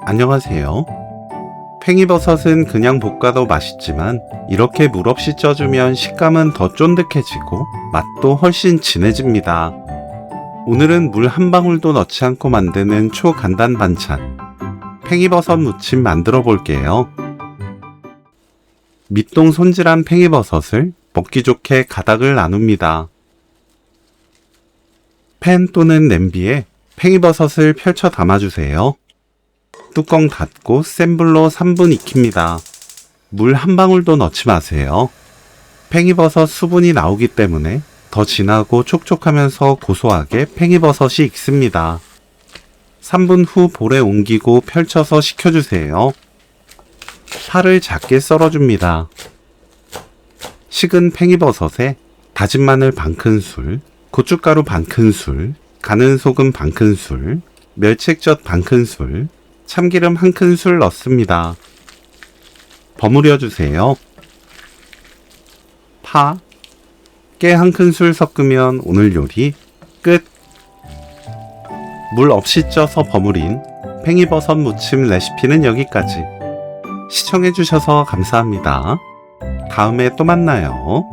안녕하세요. 팽이버섯은 그냥 볶아도 맛있지만 이렇게 물 없이 쪄주면 식감은 더 쫀득해지고 맛도 훨씬 진해집니다. 오늘은 물 한 방울도 넣지 않고 만드는 초간단 반찬 팽이버섯 무침 만들어 볼게요. 밑동 손질한 팽이버섯을 먹기 좋게 가닥을 나눕니다. 팬 또는 냄비에 팽이버섯을 펼쳐 담아주세요. 뚜껑 닫고 센 불로 3분 익힙니다. 물 한 방울도 넣지 마세요. 팽이버섯 수분이 나오기 때문에 더 진하고 촉촉하면서 고소하게 팽이버섯이 익습니다. 3분 후 볼에 옮기고 펼쳐서 식혀주세요. 파를 작게 썰어줍니다. 식은 팽이버섯에 다진 마늘 반큰술, 고춧가루 반큰술, 가는 소금 반큰술, 멸치액젓 반큰술, 참기름 1큰술 넣습니다. 버무려 주세요. 파, 깨 1큰술 섞으면 오늘 요리 끝! 물 없이 쪄서 버무린 팽이버섯 무침 레시피는 여기까지. 시청해주셔서 감사합니다. 다음에 또 만나요.